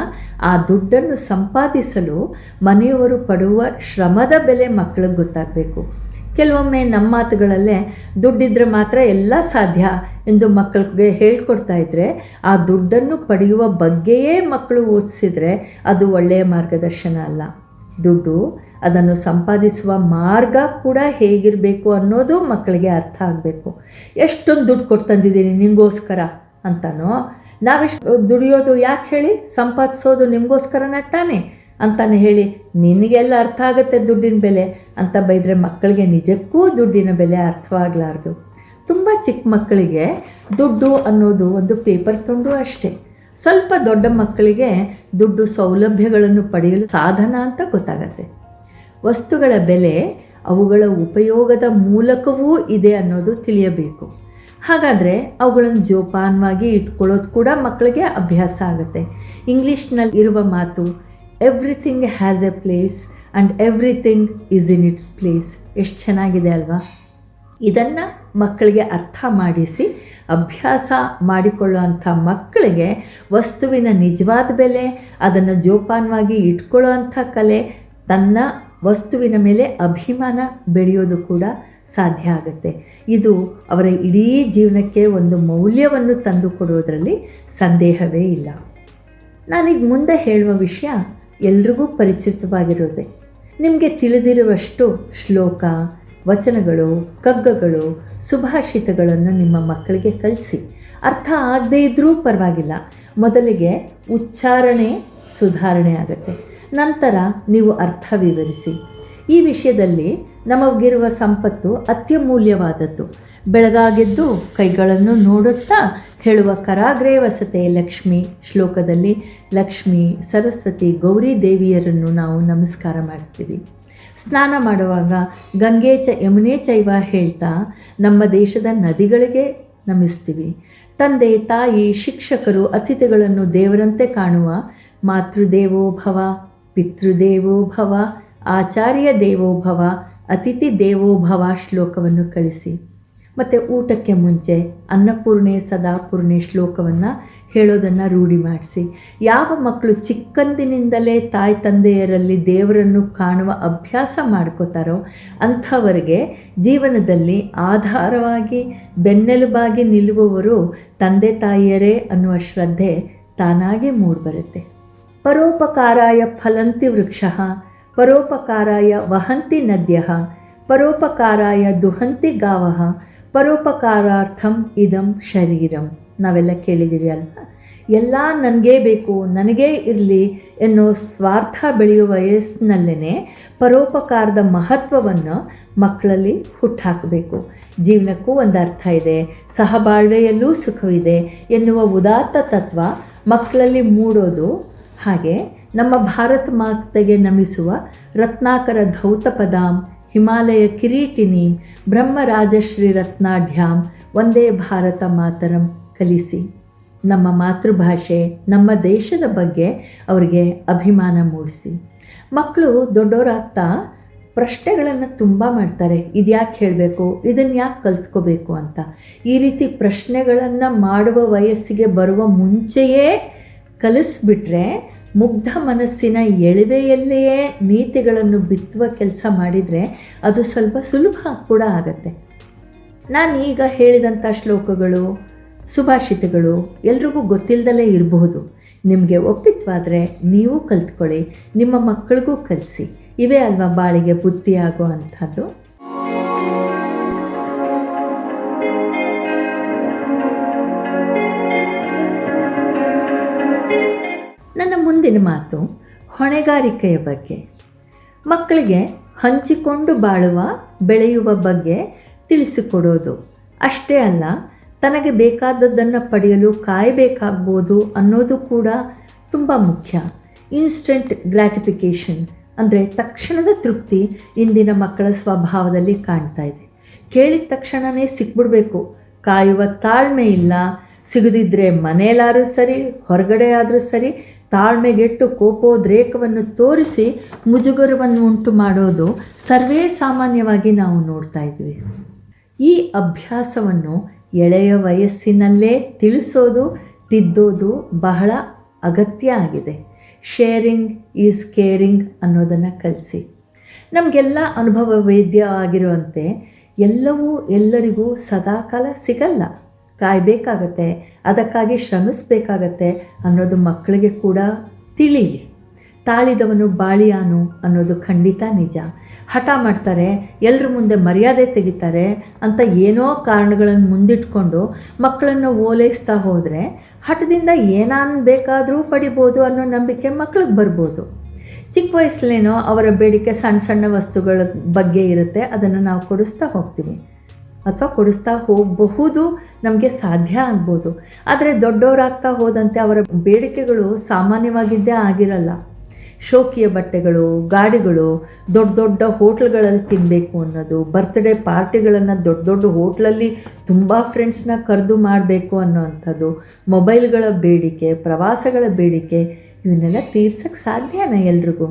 ಆ ದುಡ್ಡನ್ನು ಸಂಪಾದಿಸಲು ಮನೆಯವರು ಪಡುವ ಶ್ರಮದ ಬೆಲೆ ಮಕ್ಕಳಿಗೆ ಗೊತ್ತಾಗಬೇಕು. ಕೆಲವೊಮ್ಮೆ ನಮ್ಮ ಮಾತುಗಳಲ್ಲೇ ದುಡ್ಡಿದ್ರೆ ಮಾತ್ರ ಎಲ್ಲ ಸಾಧ್ಯ ಎಂದು ಮಕ್ಕಳಿಗೆ ಹೇಳ್ಕೊಡ್ತಾ ಇದ್ದರೆ, ಆ ದುಡ್ಡನ್ನು ಪಡೆಯುವ ಬಗ್ಗೆಯೇ ಮಕ್ಕಳು ಓದಿಸಿದರೆ ಅದು ಒಳ್ಳೆಯ ಮಾರ್ಗದರ್ಶನ ಅಲ್ಲ. ದುಡ್ಡು, ಅದನ್ನು ಸಂಪಾದಿಸುವ ಮಾರ್ಗ ಕೂಡ ಹೇಗಿರಬೇಕು ಅನ್ನೋದು ಮಕ್ಕಳಿಗೆ ಅರ್ಥ ಆಗಬೇಕು. ಎಷ್ಟೊಂದು ದುಡ್ಡು ಕೊಟ್ಟು ತಂದಿದ್ದೀನಿ ನಿಮಗೋಸ್ಕರ ಅಂತನೋ, ನಾವೆಷ್ಟು ದುಡಿಯೋದು ಯಾಕೆ ಹೇಳಿ, ಸಂಪಾದಿಸೋದು ನಿಮಗೋಸ್ಕರನೇ ತಾನೇ ಅಂತಾನೆ ಹೇಳಿ ನಿನಗೆಲ್ಲ ಅರ್ಥ ಆಗುತ್ತೆ ದುಡ್ಡಿನ ಬೆಲೆ ಅಂತ ಬೈದರೆ ಮಕ್ಕಳಿಗೆ ನಿಜಕ್ಕೂ ದುಡ್ಡಿನ ಬೆಲೆ ಅರ್ಥವಾಗಲಾರ್ದು. ತುಂಬ ಚಿಕ್ಕ ಮಕ್ಕಳಿಗೆ ದುಡ್ಡು ಅನ್ನೋದು ಒಂದು ಪೇಪರ್ ತುಂಡು ಅಷ್ಟೇ. ಸ್ವಲ್ಪ ದೊಡ್ಡ ಮಕ್ಕಳಿಗೆ ದುಡ್ಡು ಸೌಲಭ್ಯಗಳನ್ನು ಪಡೆಯಲು ಸಾಧನ ಅಂತ ಗೊತ್ತಾಗತ್ತೆ. ವಸ್ತುಗಳ ಬೆಲೆ ಅವುಗಳ ಉಪಯೋಗದ ಮೂಲಕವೂ ಇದೆ ಅನ್ನೋದು ತಿಳಿಯಬೇಕು. ಹಾಗಾದರೆ ಅವುಗಳನ್ನು ಜೋಪಾನವಾಗಿ ಇಟ್ಕೊಳ್ಳೋದು ಕೂಡ ಮಕ್ಕಳಿಗೆ ಅಭ್ಯಾಸ ಆಗುತ್ತೆ. ಇಂಗ್ಲೀಷ್ನಲ್ಲಿ ಇರುವ ಮಾತು everything has A place and everything is in its place. ಎಷ್ಟು ಚೆನ್ನಾಗಿದೆ ಅಲ್ವಾ? ಇದನ್ನು ಮಕ್ಕಳಿಗೆ ಅರ್ಥ ಮಾಡಿಸಿ ಅಭ್ಯಾಸ ಮಾಡಿಕೊಳ್ಳುವಂಥ ಮಕ್ಕಳಿಗೆ ವಸ್ತುವಿನ ನಿಜವಾದ ಬೆಲೆ, ಅದನ್ನು ಜೋಪಾನವಾಗಿ ಇಟ್ಕೊಳ್ಳುವಂಥ ಕಲೆ, ತನ್ನ ವಸ್ತುವಿನ ಮೇಲೆ ಅಭಿಮಾನ ಬೆಳೆಯೋದು ಕೂಡ ಸಾಧ್ಯ ಆಗುತ್ತೆ. ಇದು ಅವರ ಇಡೀ ಜೀವನಕ್ಕೆ ಒಂದು ಮೌಲ್ಯವನ್ನು ತಂದು ಕೊಡುವುದರಲ್ಲಿ ಸಂದೇಹವೇ ಇಲ್ಲ. ನಾನೀಗ ಮುಂದೆ ಹೇಳುವ ವಿಷಯ ಎಲ್ರಿಗೂ ಪರಿಚಿತವಾಗಿರೋದೆ. ನಿಮಗೆ ತಿಳಿದಿರುವಷ್ಟು ಶ್ಲೋಕ, ವಚನಗಳು, ಕಗ್ಗಗಳು, ಸುಭಾಷಿತಗಳನ್ನು ನಿಮ್ಮ ಮಕ್ಕಳಿಗೆ ಕಲಿಸಿ. ಅರ್ಥ ಆಗದೇ ಇದ್ದರೂ ಪರವಾಗಿಲ್ಲ. ಮೊದಲಿಗೆ ಉಚ್ಚಾರಣೆ ಸುಧಾರಣೆ ಆಗುತ್ತೆ, ನಂತರ ನೀವು ಅರ್ಥ ವಿವರಿಸಿ. ಈ ವಿಷಯದಲ್ಲಿ ನಮಗಿರುವ ಸಂಪತ್ತು ಅತ್ಯಮೂಲ್ಯವಾದದ್ದು. ಬೆಳಗಾಗೆದ್ದು ಕೈಗಳನ್ನು ನೋಡುತ್ತಾ ಹೇಳುವ ಕರಾಗ್ರೇ ವಸತೆ ಲಕ್ಷ್ಮಿ ಶ್ಲೋಕದಲ್ಲಿ ಲಕ್ಷ್ಮಿ, ಸರಸ್ವತಿ, ಗೌರಿ ದೇವಿಯರನ್ನು ನಾವು ನಮಸ್ಕಾರ ಮಾಡಿಸ್ತೀವಿ. ಸ್ನಾನ ಮಾಡುವಾಗ ಗಂಗೆ ಯಮುನೆ ಚೈವ ಹೇಳ್ತಾ ನಮ್ಮ ದೇಶದ ನದಿಗಳಿಗೆ ನಮಿಸ್ತೀವಿ. ತಂದೆ, ತಾಯಿ, ಶಿಕ್ಷಕರು, ಅತಿಥಿಗಳನ್ನು ದೇವರಂತೆ ಕಾಣುವ ಮಾತೃದೇವೋ ಭವ, ಪಿತೃದೇವೋ ಭವ, ಆಚಾರ್ಯ ದೇವೋ ಭವ, ಅತಿಥಿ ದೇವೋ ಭವ ಶ್ಲೋಕವನ್ನು ಕಳಿಸಿ. ಮತ್ತು ಊಟಕ್ಕೆ ಮುಂಚೆ ಅನ್ನಪೂರ್ಣೆ ಸದಾಪೂರ್ಣೆ ಶ್ಲೋಕವನ್ನು ಹೇಳೋದನ್ನು ರೂಢಿ ಮಾಡಿಸಿ. ಯಾವ ಮಕ್ಕಳು ಚಿಕ್ಕಂದಿನಿಂದಲೇ ತಾಯಿ ತಂದೆಯರಲ್ಲಿ ದೇವರನ್ನು ಕಾಣುವ ಅಭ್ಯಾಸ ಮಾಡ್ಕೋತಾರೋ ಅಂಥವರಿಗೆ ಜೀವನದಲ್ಲಿ ಆಧಾರವಾಗಿ ಬೆನ್ನೆಲುಬಾಗಿ ನಿಲ್ಲುವವರು ತಂದೆ ತಾಯಿಯರೇ ಅನ್ನುವ ಶ್ರದ್ಧೆ ತಾನಾಗಿ ಮೂಡಿಬರುತ್ತೆ. ಪರೋಪಕಾರಾಯ ಫಲಂತಿ ವೃಕ್ಷಃ, ಪರೋಪಕಾರಾಯ ವಹಂತಿ ನದ್ಯಃ, ಪರೋಪಕಾರಾಯ ದುಹಂತಿ ಗಾವಃ, ಪರೋಪಕಾರಾರ್ಥಂ ಇದಂ ಶರೀರಂ. ನಾವೆಲ್ಲ ಕೇಳಿದ್ದೀವಿ ಅಲ್ವಾ? ಎಲ್ಲ ನನಗೇ ಬೇಕು, ನನಗೇ ಇರಲಿ ಎನ್ನೋ ಸ್ವಾರ್ಥ ಬೆಳೆಯುವ ವಯಸ್ಸಿನಲ್ಲೇ ಪರೋಪಕಾರದ ಮಹತ್ವವನ್ನು ಮಕ್ಕಳಲ್ಲಿ ಹುಟ್ಟಾಕಬೇಕು. ಜೀವನಕ್ಕೂ ಒಂದು ಅರ್ಥ ಇದೆ, ಸಹಬಾಳ್ವೆಯಲ್ಲೂ ಸುಖವಿದೆ ಎನ್ನುವ ಉದಾತ್ತ ತತ್ವ ಮಕ್ಕಳಲ್ಲಿ ಮೂಡೋದು. ಹಾಗೆ ನಮ್ಮ ಭಾರತ ಮಾತೆಗೆ ನಮಿಸುವ ರತ್ನಾಕರ ಧೌತಪದಾಂ, ಹಿಮಾಲಯ ಕಿರೀಟಿನೀಂ, ಬ್ರಹ್ಮರಾಜಶ್ರೀ ರತ್ನಾಢ್ಯಾಂ, ವಂದೇ ಭಾರತ ಮಾತರಂ ಕಲಿಸಿ. ನಮ್ಮ ಮಾತೃಭಾಷೆ, ನಮ್ಮ ದೇಶದ ಬಗ್ಗೆ ಅವರಿಗೆ ಅಭಿಮಾನ ಮೂಡಿಸಿ. ಮಕ್ಕಳು ದೊಡ್ಡವರಾಗ್ತಾ ಪ್ರಶ್ನೆಗಳನ್ನು ತುಂಬ ಮಾಡ್ತಾರೆ. ಇದ್ಯಾಕೆ ಹೇಳಬೇಕು, ಇದನ್ನು ಯಾಕೆ ಕಲ್ತ್ಕೋಬೇಕು ಅಂತ. ಈ ರೀತಿ ಪ್ರಶ್ನೆಗಳನ್ನು ಮಾಡುವ ವಯಸ್ಸಿಗೆ ಬರುವ ಮುಂಚೆಯೇ ಕಲಿಸ್ಬಿಟ್ರೆ ಮುಗ್ಧ ಮನಸ್ಸಿನ ಎಳವೆಯಲ್ಲಿಯೇ ನೀತಿಗಳನ್ನು ಬಿತ್ತುವ ಕೆಲಸ ಮಾಡಿದರೆ ಅದು ಸ್ವಲ್ಪ ಸುಲಭ ಕೂಡ ಆಗತ್ತೆ. ನಾನು ಈಗ ಹೇಳಿದಂಥ ಶ್ಲೋಕಗಳು, ಸುಭಾಷಿತಗಳು ಎಲ್ರಿಗೂ ಗೊತ್ತಿಲ್ಲದಲೇ ಇರಬಹುದು. ನಿಮಗೆ ಒಪ್ಪಿತವಾದರೆ ನೀವು ಕಲ್ತ್ಕೊಳ್ಳಿ, ನಿಮ್ಮ ಮಕ್ಕಳಿಗೂ ಕಲಿಸಿ. ಇವೇ ಅಲ್ವಾ ಬಾಳಿಗೆ ಬುದ್ಧಿಯಾಗೋ ಅಂಥದ್ದು. ನನ್ನ ಮುಂದಿನ ಮಾತು ಹೊಣೆಗಾರಿಕೆಯ ಬಗ್ಗೆ. ಮಕ್ಕಳಿಗೆ ಹಂಚಿಕೊಂಡು ಬಾಳುವ, ಬೆಳೆಯುವ ಬಗ್ಗೆ ತಿಳಿಸಿಕೊಡೋದು ಅಷ್ಟೇ ಅಲ್ಲ, ತನಗೆ ಬೇಕಾದದ್ದನ್ನು ಪಡೆಯಲು ಕಾಯಬೇಕಾಗ್ಬೋದು ಅನ್ನೋದು ಕೂಡ ತುಂಬ ಮುಖ್ಯ. ಇನ್ಸ್ಟೆಂಟ್ ಗ್ರ್ಯಾಟಿಫಿಕೇಷನ್ ಅಂದರೆ ತಕ್ಷಣದ ತೃಪ್ತಿ ಇಂದಿನ ಮಕ್ಕಳ ಸ್ವಭಾವದಲ್ಲಿ ಕಾಣ್ತಾ ಇದೆ. ಕೇಳಿದ ತಕ್ಷಣವೇ ಸಿಕ್ಬಿಡ್ಬೇಕು, ಕಾಯುವ ತಾಳ್ಮೆ ಇಲ್ಲ. ಸಿಗದಿದ್ದರೆ ಮನೆಯಲ್ಲಾದರೂ ಸರಿ, ಹೊರಗಡೆ ಆದರೂ ಸರಿ, ತಾಳ್ಮೆಗೆಟ್ಟು ಕೋಪೋದ್ರೇಕವನ್ನು ತೋರಿಸಿ ಮುಜುಗರವನ್ನು ಉಂಟು ಮಾಡೋದು ಸರ್ವೇ ಸಾಮಾನ್ಯವಾಗಿ ನಾವು ನೋಡ್ತಾ ಇದ್ವಿ. ಈ ಅಭ್ಯಾಸವನ್ನು ಎಳೆಯ ವಯಸ್ಸಿನಲ್ಲೇ ತಿಳಿಸೋದು, ತಿದ್ದೋದು ಬಹಳ ಅಗತ್ಯ ಆಗಿದೆ. ಶೇರಿಂಗ್ ಈಸ್ ಕೇರಿಂಗ್ ಅನ್ನೋದನ್ನು ಕಲಿಸಿ. ನಮಗೆಲ್ಲ ಅನುಭವ ವೇದ್ಯ ಆಗಿರುವಂತೆ ಎಲ್ಲವೂ ಎಲ್ಲರಿಗೂ ಸದಾಕಾಲ ಸಿಗಲ್ಲ, ಕಾಯಬೇಕಾಗತ್ತೆ, ಅದಕ್ಕಾಗಿ ಶ್ರಮಿಸಬೇಕಾಗತ್ತೆ ಅನ್ನೋದು ಮಕ್ಕಳಿಗೆ ಕೂಡ ತಿಳಿಲಿ. ತಾಳಿದವನು ಬಾಳಿಯಾನು ಅನ್ನೋದು ಖಂಡಿತ ನಿಜ. ಹಠ ಮಾಡ್ತಾರೆ, ಎಲ್ಲರ ಮುಂದೆ ಮರ್ಯಾದೆ ತೆಗಿತಾರೆ ಅಂತ ಏನೋ ಕಾರಣಗಳನ್ನು ಮುಂದಿಟ್ಕೊಂಡು ಮಕ್ಕಳನ್ನು ಓಲೈಸ್ತಾ ಹೋದರೆ ಹಠದಿಂದ ಏನಾನು ಬೇಕಾದರೂ ಪಡಿಬೋದು ಅನ್ನೋ ನಂಬಿಕೆ ಮಕ್ಕಳಿಗೆ ಬರ್ಬೋದು. ಚಿಕ್ಕ ವಯಸ್ಸಲ್ಲೇನೋ ಅವರ ಬೇಡಿಕೆ ಸಣ್ಣ ಸಣ್ಣ ವಸ್ತುಗಳ ಬಗ್ಗೆ ಇರುತ್ತೆ, ಅದನ್ನು ನಾವು ಕೊಡಿಸ್ತಾ ಹೋಗ್ತೀವಿ ಅಥವಾ ಕೊಡಿಸ್ತಾ ಹೋಗಬಹುದು, ನಮಗೆ ಸಾಧ್ಯ ಆಗ್ಬೋದು. ಆದರೆ ದೊಡ್ಡವರಾಗ್ತಾ ಹೋದಂತೆ ಅವರ ಬೇಡಿಕೆಗಳು ಸಾಮಾನ್ಯವಾಗಿದ್ದೇ ಆಗಿರಲ್ಲ. ಶೋಕಿಯ ಬಟ್ಟೆಗಳು, ಗಾಡಿಗಳು, ದೊಡ್ಡ ದೊಡ್ಡ ಹೋಟ್ಲ್ಗಳಲ್ಲಿ ತಿನ್ನಬೇಕು ಅನ್ನೋದು, ಬರ್ತ್ಡೇ ಪಾರ್ಟಿಗಳನ್ನು ದೊಡ್ಡ ದೊಡ್ಡ ಹೋಟ್ಲಲ್ಲಿ ತುಂಬ ಫ್ರೆಂಡ್ಸ್ನ ಕರೆದು ಮಾಡಬೇಕು ಅನ್ನೋವಂಥದ್ದು, ಮೊಬೈಲ್ಗಳ ಬೇಡಿಕೆ, ಪ್ರವಾಸಗಳ ಬೇಡಿಕೆ, ಇವನ್ನೆಲ್ಲ ತೀರ್ಸೋಕ್ಕೆ ಸಾಧ್ಯನಾ ಎಲ್ರಿಗೂ?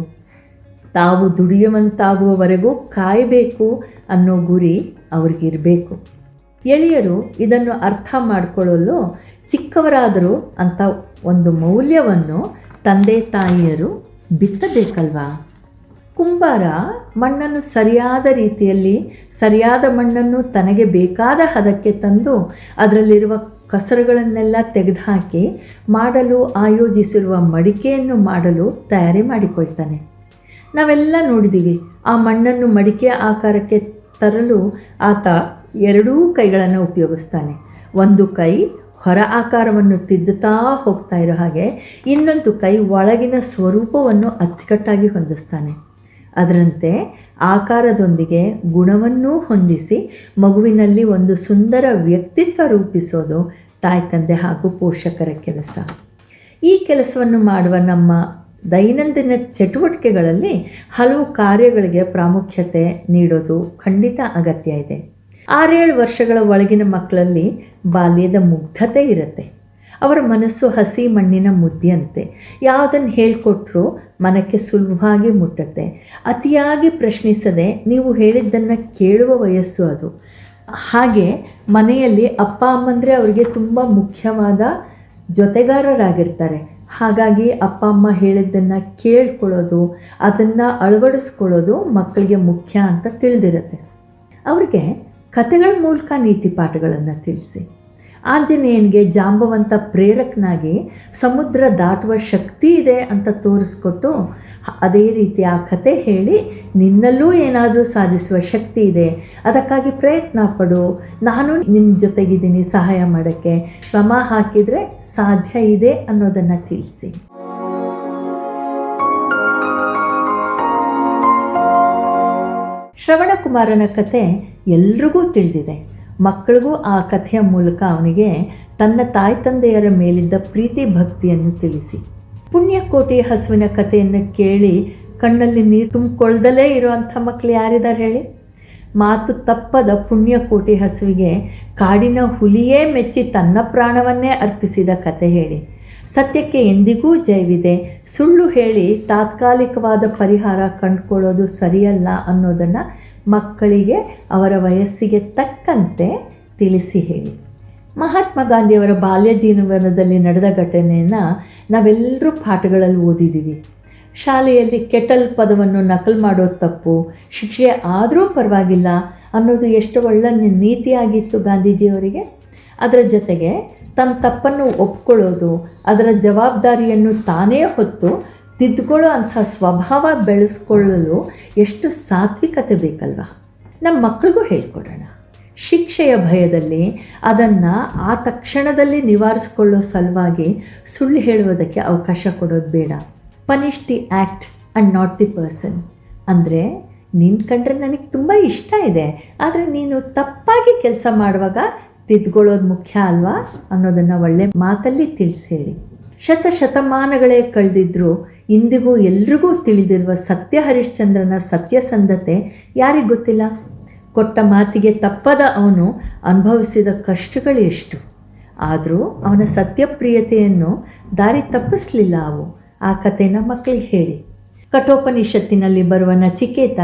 ತಾವು ದುಡಿಯುವಂತಾಗುವವರೆಗೂ ಕಾಯಬೇಕು ಅನ್ನೋ ಗುರಿ ಅವ್ರಿಗಿರಬೇಕು. ಎಳೆಯರು ಇದನ್ನು ಅರ್ಥ ಮಾಡಿಕೊಳ್ಳಲು ಚಿಕ್ಕವರಾದರೂ ಅಂಥ ಒಂದು ಮೌಲ್ಯವನ್ನು ತಂದೆ ತಾಯಿಯರು ಬಿತ್ತಬೇಕಲ್ವಾ? ಕುಂಬಾರ ಮಣ್ಣನ್ನು ಸರಿಯಾದ ರೀತಿಯಲ್ಲಿ, ಸರಿಯಾದ ಮಣ್ಣನ್ನು ತನಗೆ ಬೇಕಾದ ಹದಕ್ಕೆ ತಂದು ಅದರಲ್ಲಿರುವ ಕಸರುಗಳನ್ನೆಲ್ಲ ತೆಗೆದುಹಾಕಿ ಮಾಡಲು ಆಯೋಜಿಸಿರುವ ಮಡಿಕೆಯನ್ನು ಮಾಡಲು ತಯಾರಿ ಮಾಡಿಕೊಳ್ತಾನೆ. ನಾವೆಲ್ಲ ನೋಡಿದ್ದೀವಿ, ಆ ಮಣ್ಣನ್ನು ಮಡಿಕೆ ಆಕಾರಕ್ಕೆ ತರಲು ಆತ ಎರಡೂ ಕೈಗಳನ್ನು ಉಪಯೋಗಿಸ್ತಾನೆ. ಒಂದು ಕೈ ಹೊರ ಆಕಾರವನ್ನು ತಿದ್ದುತ್ತಾ ಹೋಗ್ತಾ ಇರೋ ಹಾಗೆ, ಇನ್ನೊಂದು ಕೈ ಒಳಗಿನ ಸ್ವರೂಪವನ್ನು ಅಚ್ಚುಕಟ್ಟಾಗಿ ಹೊಂದಿಸ್ತಾನೆ. ಅದರಂತೆ ಆಕಾರದೊಂದಿಗೆ ಗುಣವನ್ನೂ ಹೊಂದಿಸಿ ಮಗುವಿನಲ್ಲಿ ಒಂದು ಸುಂದರ ವ್ಯಕ್ತಿತ್ವ ರೂಪಿಸೋದು ತಾಯಿ ತಂದೆ ಹಾಗೂ ಪೋಷಕರ ಕೆಲಸ. ಈ ಕೆಲಸವನ್ನು ಮಾಡುವ ನಮ್ಮ ದೈನಂದಿನ ಚಟುವಟಿಕೆಗಳಲ್ಲಿ ಹಲವು ಕಾರ್ಯಗಳಿಗೆ ಪ್ರಾಮುಖ್ಯತೆ ನೀಡೋದು ಖಂಡಿತ ಅಗತ್ಯ ಇದೆ. 6-7 ವರ್ಷಗಳ ಒಳಗಿನ ಮಕ್ಕಳಲ್ಲಿ ಬಾಲ್ಯದ ಮುಗ್ಧತೆ ಇರುತ್ತೆ. ಅವರ ಮನಸ್ಸು ಹಸಿ ಮಣ್ಣಿನ ಮುದ್ದೆಯಂತೆ, ಯಾವುದನ್ನು ಹೇಳಿಕೊಟ್ರೂ ಮನಕ್ಕೆ ಸುಲಭವಾಗಿ ಮುಟ್ಟುತ್ತೆ. ಅತಿಯಾಗಿ ಪ್ರಶ್ನಿಸದೆ ನೀವು ಹೇಳಿದ್ದನ್ನು ಕೇಳುವ ವಯಸ್ಸು ಅದು. ಹಾಗೆ ಮನೆಯಲ್ಲಿ ಅಪ್ಪ ಅಮ್ಮಂದರೆ ಅವರಿಗೆ ತುಂಬ ಮುಖ್ಯವಾದ ಜೊತೆಗಾರರಾಗಿರ್ತಾರೆ. ಹಾಗಾಗಿ ಅಪ್ಪ ಅಮ್ಮ ಹೇಳಿದ್ದನ್ನು ಕೇಳ್ಕೊಳ್ಳೋದು, ಅದನ್ನು ಅಳವಡಿಸ್ಕೊಳ್ಳೋದು ಮಕ್ಕಳಿಗೆ ಮುಖ್ಯ ಅಂತ ತಿಳಿದಿರುತ್ತೆ. ಅವ್ರಿಗೆ ಕಥೆಗಳ ಮೂಲಕ ನೀತಿ ಪಾಠಗಳನ್ನು ತಿಳಿಸಿ. ಆಂಜನೇಯನಿಗೆ ಜಾಂಬವಂತ ಪ್ರೇರಕನಾಗಿ ಸಮುದ್ರ ದಾಟುವ ಶಕ್ತಿ ಇದೆ ಅಂತ ತೋರಿಸ್ಕೊಟ್ಟು ಅದೇ ರೀತಿ ಆ ಕತೆ ಹೇಳಿ, ನಿನ್ನಲ್ಲೂ ಏನಾದರೂ ಸಾಧಿಸುವ ಶಕ್ತಿ ಇದೆ, ಅದಕ್ಕಾಗಿ ಪ್ರಯತ್ನ ಪಡು, ನಾನು ನಿಮ್ಮ ಜೊತೆಗಿದ್ದೀನಿ ಸಹಾಯ ಮಾಡೋಕ್ಕೆ, ಶ್ರಮ ಹಾಕಿದರೆ ಸಾಧ್ಯ ಇದೆ ಅನ್ನೋದನ್ನು ತಿಳಿಸಿ. ಶ್ರವಣಕುಮಾರನ ಕತೆ ಎಲ್ರಿಗೂ ತಿಳಿದಿದೆ. ಮಕ್ಕಳಿಗೂ ಆ ಕಥೆಯ ಮೂಲಕ ಅವನಿಗೆ ತನ್ನ ತಾಯಿ ತಂದೆಯರ ಮೇಲಿದ್ದ ಪ್ರೀತಿ ಭಕ್ತಿಯನ್ನು ತಿಳಿಸಿ. ಪುಣ್ಯಕೋಟಿ ಹಸುವಿನ ಕಥೆಯನ್ನು ಕೇಳಿ ಕಣ್ಣಲ್ಲಿ ನೀರು ತುಂಬಿಕೊಳ್ಳದಲೇ ಇರುವಂಥ ಮಕ್ಕಳು ಯಾರಿದ್ದಾರೆ ಹೇಳಿ? ಮಾತು ತಪ್ಪದ ಪುಣ್ಯಕೋಟಿ ಹಸುವಿಗೆ ಕಾಡಿನ ಹುಲಿಯೇ ಮೆಚ್ಚಿ ತನ್ನ ಪ್ರಾಣವನ್ನೇ ಅರ್ಪಿಸಿದ ಕತೆ ಹೇಳಿ. ಸತ್ಯಕ್ಕೆ ಎಂದಿಗೂ ಜಯವಿದೆ. ಸುಳ್ಳು ಹೇಳಿ ತಾತ್ಕಾಲಿಕವಾದ ಪರಿಹಾರ ಕಂಡುಕೊಳ್ಳೋದು ಸರಿಯಲ್ಲ ಅನ್ನೋದನ್ನು ಮಕ್ಕಳಿಗೆ ಅವರ ವಯಸ್ಸಿಗೆ ತಕ್ಕಂತೆ ತಿಳಿಸಿ ಹೇಳಿ. ಮಹಾತ್ಮ ಗಾಂಧಿಯವರ ಬಾಲ್ಯ ಜೀವನದಲ್ಲಿ ನಡೆದ ಘಟನೆಯನ್ನು ನಾವೆಲ್ಲರೂ ಪಾಠಗಳಲ್ಲಿ ಓದಿದ್ದೀವಿ. ಶಾಲೆಯಲ್ಲಿ ಕೆಟಲ್ ಪದವನ್ನು ನಕಲು ಮಾಡೋದು ತಪ್ಪು, ಶಿಕ್ಷೆ ಆದರೂ ಪರವಾಗಿಲ್ಲ ಅನ್ನೋದು ಎಷ್ಟು ಒಳ್ಳೆಯ ನೀತಿಯಾಗಿತ್ತು ಗಾಂಧೀಜಿಯವರಿಗೆ. ಅದರ ಜೊತೆಗೆ ತನ್ನ ತಪ್ಪನ್ನು ಒಪ್ಕೊಳ್ಳೋದು, ಅದರ ಜವಾಬ್ದಾರಿಯನ್ನು ತಾನೇ ಹೊತ್ತು ತಿದ್ದುಕೊಳ್ಳೋ ಅಂಥ ಸ್ವಭಾವ ಬೆಳೆಸ್ಕೊಳ್ಳಲು ಎಷ್ಟು ಸಾತ್ವಿಕತೆ ಬೇಕಲ್ವ. ನಮ್ಮ ಮಕ್ಕಳಿಗೂ ಹೇಳ್ಕೊಡೋಣ. ಶಿಕ್ಷೆಯ ಭಯದಲ್ಲಿ ಅದನ್ನು ಆ ತಕ್ಷಣದಲ್ಲಿ ನಿವಾರಿಸಿಕೊಳ್ಳೋ ಸಲುವಾಗಿ ಸುಳ್ಳು ಹೇಳುವುದಕ್ಕೆ ಅವಕಾಶ ಕೊಡೋದು ಬೇಡ. Punish the act and not the person. ಅಂದರೆ ನಿನ್ನ ಕಂಡ್ರೆ ನನಗೆ ತುಂಬ ಇಷ್ಟ ಇದೆ, ಆದರೆ ನೀನು ತಪ್ಪಾಗಿ ಕೆಲಸ ಮಾಡುವಾಗ ತಿದ್ಕೊಳ್ಳೋದು ಮುಖ್ಯ ಅಲ್ವಾ ಅನ್ನೋದನ್ನು ಒಳ್ಳೆ ಮಾತಲ್ಲಿ ತಿಳಿಸಿ ಹೇಳಿ. ಶತಮಾನಗಳೇ ಕಳೆದಿದ್ದರೂ ಇಂದಿಗೂ ಎಲ್ರಿಗೂ ತಿಳಿದಿರುವ ಸತ್ಯ ಹರಿಶ್ಚಂದ್ರನ ಸತ್ಯಸಂಧತೆ ಯಾರಿಗೆ ಗೊತ್ತಿಲ್ಲ? ಕೊಟ್ಟ ಮಾತಿಗೆ ತಪ್ಪದ ಅವನು ಅನುಭವಿಸಿದ ಕಷ್ಟಗಳು ಎಷ್ಟು. ಆದರೂ ಅವನ ಸತ್ಯಪ್ರಿಯತೆಯನ್ನು ದಾರಿ ತಪ್ಪಿಸಲಿಲ್ಲ ಅವು. ಆ ಕಥೆನ ಮಕ್ಕಳಿಗೆ ಹೇಳಿ. ಕಠೋಪನಿಷತ್ತಿನಲ್ಲಿ ಬರುವ ನಚಿಕೇತ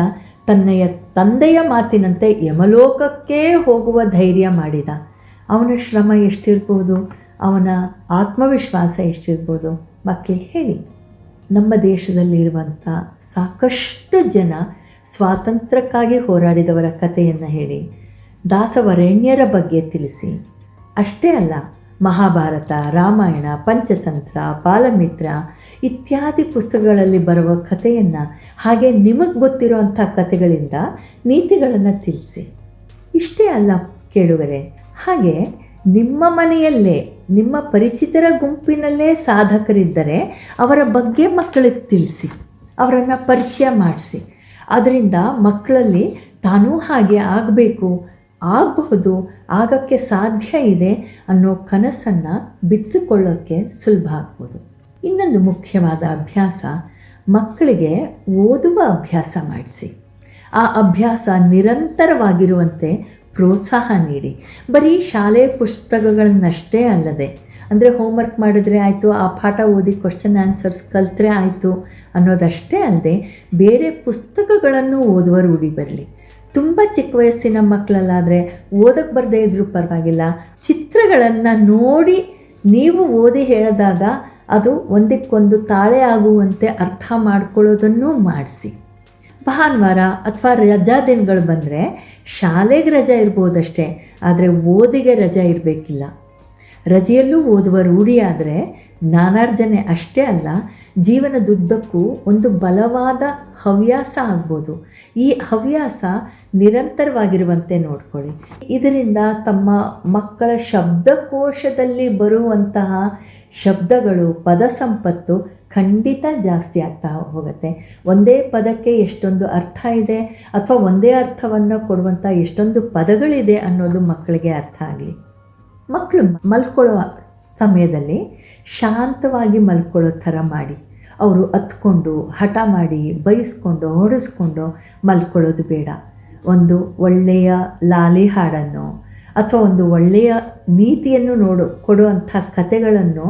ತನ್ನಯ ತಂದೆಯ ಮಾತಿನಂತೆ ಯಮಲೋಕಕ್ಕೇ ಹೋಗುವ ಧೈರ್ಯ ಮಾಡಿದ. ಅವನ ಶ್ರಮ ಎಷ್ಟಿರ್ಬೋದು, ಅವನ ಆತ್ಮವಿಶ್ವಾಸ ಎಷ್ಟಿರ್ಬೋದು ಮಕ್ಕಳಿಗೆ ಹೇಳಿ. ನಮ್ಮ ದೇಶದಲ್ಲಿರುವಂಥ ಸಾಕಷ್ಟು ಜನ ಸ್ವಾತಂತ್ರ್ಯಕ್ಕಾಗಿ ಹೋರಾಡಿದವರ ಕಥೆಯನ್ನು ಹೇಳಿ. ದಾಸವರೇಣ್ಯರ ಬಗ್ಗೆ ತಿಳಿಸಿ. ಅಷ್ಟೇ ಅಲ್ಲ, ಮಹಾಭಾರತ, ರಾಮಾಯಣ, ಪಂಚತಂತ್ರ, ಬಾಲಮಿತ್ರ ಇತ್ಯಾದಿ ಪುಸ್ತಕಗಳಲ್ಲಿ ಬರುವ ಕಥೆಯನ್ನು, ಹಾಗೆ ನಿಮಗೆ ಗೊತ್ತಿರೋವಂಥ ಕಥೆಗಳಿಂದ ನೀತಿಗಳನ್ನು ತಿಳಿಸಿ. ಇಷ್ಟೇ ಅಲ್ಲ ಕೇಳುವರೆ, ಹಾಗೆ ನಿಮ್ಮ ಮನೆಯಲ್ಲೇ ನಿಮ್ಮ ಪರಿಚಿತರ ಗುಂಪಿನಲ್ಲೇ ಸಾಧಕರಿದ್ದರೆ ಅವರ ಬಗ್ಗೆ ಮಕ್ಕಳಿಗೆ ತಿಳಿಸಿ, ಅವರನ್ನು ಪರಿಚಯ ಮಾಡಿಸಿ. ಅದರಿಂದ ಮಕ್ಕಳಲ್ಲಿ ತಾನೂ ಹಾಗೆ ಆಗಬೇಕು, ಆಗಬಹುದು, ಆಗೋಕ್ಕೆ ಸಾಧ್ಯ ಇದೆ ಅನ್ನೋ ಕನಸನ್ನು ಬಿತ್ತುಕೊಳ್ಳೋಕ್ಕೆ ಸುಲಭ ಆಗ್ಬೋದು. ಇನ್ನೊಂದು ಮುಖ್ಯವಾದ ಅಭ್ಯಾಸ, ಮಕ್ಕಳಿಗೆ ಓದುವ ಅಭ್ಯಾಸ ಮಾಡಿಸಿ. ಆ ಅಭ್ಯಾಸ ನಿರಂತರವಾಗಿರುವಂತೆ ಪ್ರೋತ್ಸಾಹ ನೀಡಿ. ಬರೀ ಶಾಲೆ ಪುಸ್ತಕಗಳನ್ನಷ್ಟೇ ಅಲ್ಲದೆ, ಅಂದರೆ ಹೋಮ್ವರ್ಕ್ ಮಾಡಿದ್ರೆ ಆಯಿತು, ಆ ಪಾಠ ಓದಿ ಕ್ವಶನ್ ಆನ್ಸರ್ಸ್ ಕಲಿತ್ರೆ ಆಯಿತು ಅನ್ನೋದಷ್ಟೇ ಅಲ್ಲದೆ ಬೇರೆ ಪುಸ್ತಕಗಳನ್ನು ಓದುವ ರೂಢಿ ಬರಲಿ. ತುಂಬ ಚಿಕ್ಕ ವಯಸ್ಸಿನ ಮಕ್ಕಳಲ್ಲಾದರೆ ಓದಕ್ಕೆ ಬರದೇ ಇದ್ದರೂ ಪರವಾಗಿಲ್ಲ, ಚಿತ್ರಗಳನ್ನು ನೋಡಿ ನೀವು ಓದಿ ಹೇಳಿದಾಗ ಅದು ಒಂದಕ್ಕೊಂದು ತಾಳೆ ಆಗುವಂತೆ ಅರ್ಥ ಮಾಡ್ಕೊಳ್ಳೋದನ್ನು ಮಾಡಿಸಿ. ಭಾನುವಾರ ಅಥವಾ ರಜಾ ದಿನಗಳು ಬಂದರೆ ಶಾಲೆಗೆ ರಜಾ ಇರ್ಬೋದಷ್ಟೇ, ಆದರೆ ಓದಿಗೆ ರಜಾ ಇರಬೇಕಿಲ್ಲ. ರಜೆಯಲ್ಲೂ ಓದುವ ರೂಢಿಯಾದರೆ ಜ್ಞಾನಾರ್ಜನೆ ಅಷ್ಟೇ ಅಲ್ಲ, ಜೀವನದುದ್ದಕ್ಕೂ ಒಂದು ಬಲವಾದ ಹವ್ಯಾಸ ಆಗ್ಬೋದು. ಈ ಹವ್ಯಾಸ ನಿರಂತರವಾಗಿರುವಂತೆ ನೋಡ್ಕೊಳ್ಳಿ. ಇದರಿಂದ ತಮ್ಮ ಮಕ್ಕಳ ಶಬ್ದಕೋಶದಲ್ಲಿ ಬರುವಂತಹ ಶಬ್ದಗಳು, ಪದ ಸಂಪತ್ತು ಖಂಡಿತ ಜಾಸ್ತಿ ಆಗ್ತಾ ಹೋಗುತ್ತೆ. ಒಂದೇ ಪದಕ್ಕೆ ಎಷ್ಟೊಂದು ಅರ್ಥ ಇದೆ, ಅಥವಾ ಒಂದೇ ಅರ್ಥವನ್ನು ಕೊಡುವಂಥ ಎಷ್ಟೊಂದು ಪದಗಳಿದೆ ಅನ್ನೋದು ಮಕ್ಕಳಿಗೆ ಅರ್ಥ ಆಗಲಿ. ಮಕ್ಕಳು ಮಲ್ಕೊಳ್ಳೋ ಸಮಯದಲ್ಲಿ ಶಾಂತವಾಗಿ ಮಲ್ಕೊಳ್ಳೋ ಥರ ಮಾಡಿ. ಅವರು ಹತ್ಕೊಂಡು ಹಠ ಮಾಡಿ ಬೈಸ್ಕೊಂಡು ಹೊಡೆಸ್ಕೊಂಡು ಮಲ್ಕೊಳ್ಳೋದು ಬೇಡ. ಒಂದು ಒಳ್ಳೆಯ ಲಾಲಿ ಹಾಡನ್ನು ಅಥವಾ ಒಂದು ಒಳ್ಳೆಯ ನೀತಿಯನ್ನು ಕೊಡುವಂಥ ಕಥೆಗಳನ್ನು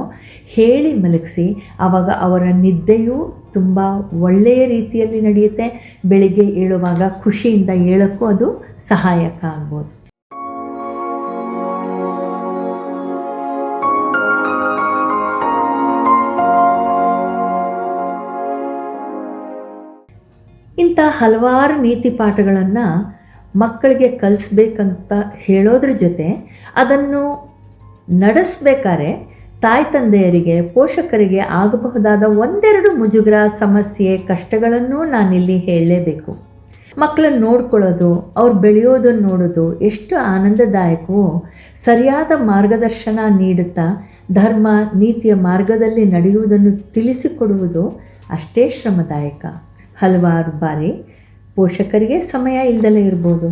ಹೇಳಿ ಮಲಗಿಸಿ. ಆವಾಗ ಅವರ ನಿದ್ದೆಯೂ ತುಂಬ ಒಳ್ಳೆಯ ರೀತಿಯಲ್ಲಿ ನಡೆಯುತ್ತೆ. ಬೆಳಿಗ್ಗೆ ಏಳುವಾಗ ಖುಷಿಯಿಂದ ಏಳೋಕ್ಕೂ ಅದು ಸಹಾಯಕ ಆಗ್ಬೋದು. ಇಂಥ ಹಲವಾರು ನೀತಿ ಪಾಠಗಳನ್ನು ಮಕ್ಕಳಿಗೆ ಕಲಿಸ್ಬೇಕಂತ ಹೇಳೋದ್ರ ಜೊತೆ ಅದನ್ನು ನಡೆಸಬೇಕಾದ್ರೆ ತಾಯಿ ತಂದೆಯರಿಗೆ, ಪೋಷಕರಿಗೆ ಆಗಬಹುದಾದ ಒಂದೆರಡು ಮುಜುಗರ, ಸಮಸ್ಯೆ, ಕಷ್ಟಗಳನ್ನು ನಾನಿಲ್ಲಿ ಹೇಳಲೇಬೇಕು. ಮಕ್ಕಳನ್ನು ನೋಡ್ಕೊಳ್ಳೋದು, ಅವ್ರು ಬೆಳೆಯೋದನ್ನು ನೋಡೋದು ಎಷ್ಟು ಆನಂದದಾಯಕವೋ, ಸರಿಯಾದ ಮಾರ್ಗದರ್ಶನ ನೀಡುತ್ತಾ ಧರ್ಮ ನೀತಿಯ ಮಾರ್ಗದಲ್ಲಿ ನಡೆಯುವುದನ್ನು ತಿಳಿಸಿಕೊಡುವುದು ಅಷ್ಟೇ ಶ್ರಮದಾಯಕ. ಹಲವಾರು ಬಾರಿ ಪೋಷಕರಿಗೆ ಸಮಯ ಇಲ್ಲದಲೇ ಇರ್ಬೋದು,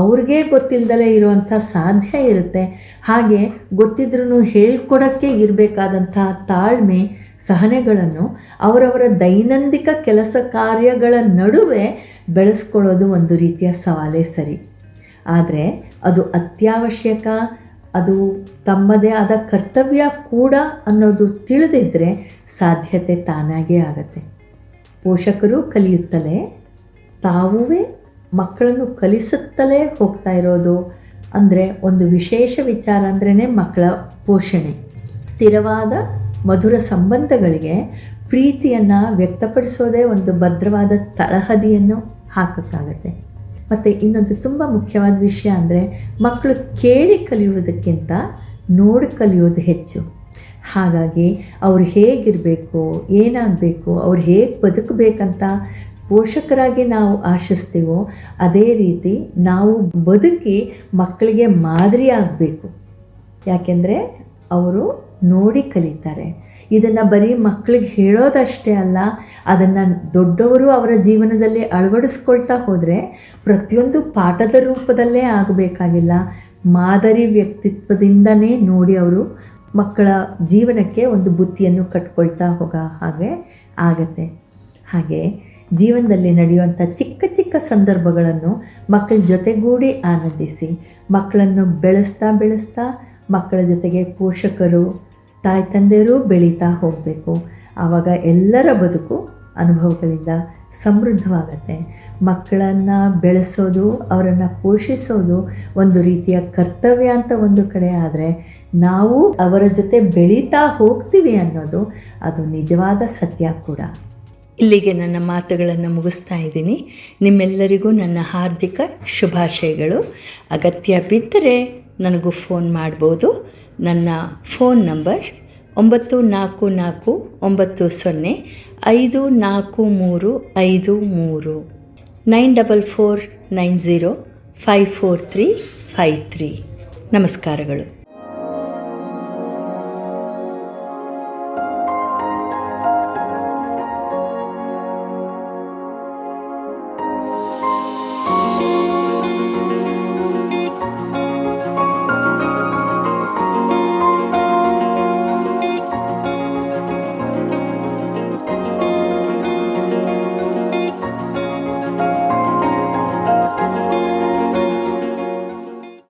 ಅವ್ರಿಗೆ ಗೊತ್ತಿಲ್ಲದಲೇ ಇರುವಂಥ ಸಾಧ್ಯ ಇರುತ್ತೆ. ಹಾಗೆ ಗೊತ್ತಿದ್ರೂ ಹೇಳ್ಕೊಡೋಕ್ಕೆ ಇರಬೇಕಾದಂಥ ತಾಳ್ಮೆ, ಸಹನೆಗಳನ್ನು ಅವರವರ ದೈನಂದಿನ ಕೆಲಸ ಕಾರ್ಯಗಳ ನಡುವೆ ಬೆಳೆಸ್ಕೊಳ್ಳೋದು ಒಂದು ರೀತಿಯ ಸವಾಲೇ ಸರಿ. ಆದರೆ ಅದು ಅತ್ಯವಶ್ಯಕ, ಅದು ತಮ್ಮದೇ ಆದ ಕರ್ತವ್ಯ ಕೂಡ ಅನ್ನೋದು ತಿಳಿದಿದ್ದರೆ ಸಾಧ್ಯತೆ ತಾನಾಗೇ ಆಗುತ್ತೆ. ಪೋಷಕರು ಕಲಿಯುತ್ತಲೇ ತಾವೇ ಮಕ್ಕಳನ್ನು ಕಲಿಸುತ್ತಲೇ ಹೋಗ್ತಾ ಇರೋದು ಅಂದರೆ ಒಂದು ವಿಶೇಷ ವಿಚಾರ ಅಂದ್ರೇ ಮಕ್ಕಳ ಪೋಷಣೆ. ಸ್ಥಿರವಾದ ಮಧುರ ಸಂಬಂಧಗಳಿಗೆ ಪ್ರೀತಿಯನ್ನು ವ್ಯಕ್ತಪಡಿಸೋದೇ ಒಂದು ಭದ್ರವಾದ ತಳಹದಿಯನ್ನು ಹಾಕೋಕ್ಕಾಗತ್ತೆ. ಮತ್ತು ಇನ್ನೊಂದು ತುಂಬ ಮುಖ್ಯವಾದ ವಿಷಯ ಅಂದರೆ ಮಕ್ಕಳು ಕೇಳಿ ಕಲಿಯುವುದಕ್ಕಿಂತ ನೋಡಿ ಕಲಿಯೋದು ಹೆಚ್ಚು. ಹಾಗಾಗಿ ಅವ್ರು ಹೇಗಿರಬೇಕು, ಏನಾಗಬೇಕು, ಅವ್ರು ಹೇಗೆ ಬದುಕಬೇಕಂತ ಪೋಷಕರಾಗಿ ನಾವು ಆಶಿಸ್ತೀವೋ ಅದೇ ರೀತಿ ನಾವು ಬದುಕಿ ಮಕ್ಕಳಿಗೆ ಮಾದರಿ ಆಗಬೇಕು. ಯಾಕೆಂದರೆ ಅವರು ನೋಡಿ ಕಲಿತಾರೆ. ಇದನ್ನು ಬರೀ ಮಕ್ಕಳಿಗೆ ಹೇಳೋದಷ್ಟೇ ಅಲ್ಲ, ಅದನ್ನು ದೊಡ್ಡವರು ಅವರ ಜೀವನದಲ್ಲಿ ಅಳವಡಿಸ್ಕೊಳ್ತಾ ಹೋದರೆ ಪ್ರತಿಯೊಂದು ಪಾಠದ ರೂಪದಲ್ಲೇ ಆಗಬೇಕಾಗಿಲ್ಲ, ಮಾದರಿ ವ್ಯಕ್ತಿತ್ವದಿಂದನೇ ನೋಡಿ ಅವರು ಮಕ್ಕಳ ಜೀವನಕ್ಕೆ ಒಂದು ಬುತ್ತಿಯನ್ನು ಕಟ್ಕೊಳ್ತಾ ಹಾಗೆ ಆಗತ್ತೆ. ಹಾಗೆ ಜೀವನದಲ್ಲಿ ನಡೆಯುವಂಥ ಚಿಕ್ಕ ಚಿಕ್ಕ ಸಂದರ್ಭಗಳನ್ನು ಮಕ್ಕಳ ಜೊತೆಗೂಡಿ ಆನಂದಿಸಿ ಮಕ್ಕಳನ್ನು ಬೆಳೆಸ್ತಾ ಮಕ್ಕಳ ಜೊತೆಗೆ ಪೋಷಕರು ತಾಯಿ ತಂದೆಯರೂ ಬೆಳೀತಾ ಹೋಗಬೇಕು. ಆವಾಗ ಎಲ್ಲರ ಬದುಕು ಅನುಭವಗಳಿಂದ ಸಮೃದ್ಧವಾಗತ್ತೆ. ಮಕ್ಕಳನ್ನು ಬೆಳೆಸೋದು, ಅವರನ್ನು ಪೋಷಿಸೋದು ಒಂದು ರೀತಿಯ ಕರ್ತವ್ಯ ಅಂತ ಒಂದು ಕಡೆ ಆದರೆ, ನಾವು ಅವರ ಜೊತೆ ಬೆಳೀತಾ ಹೋಗ್ತೀವಿ ಅನ್ನೋದು ಅದು ನಿಜವಾದ ಸತ್ಯ ಕೂಡ. ಇಲ್ಲಿಗೆ ನನ್ನ ಮಾತುಗಳನ್ನು ಮುಗಿಸ್ತಾ ಇದ್ದೀನಿ. ನಿಮ್ಮೆಲ್ಲರಿಗೂ ನನ್ನ ಹಾರ್ದಿಕ ಶುಭಾಶಯಗಳು. ಅಗತ್ಯ ಬಿದ್ದರೆ ನನಗೂ ಫೋನ್ ಮಾಡ್ಬೋದು. ನನ್ನ ಫೋನ್ ನಂಬರ್ 9449054353 94490543543. ನಮಸ್ಕಾರಗಳು.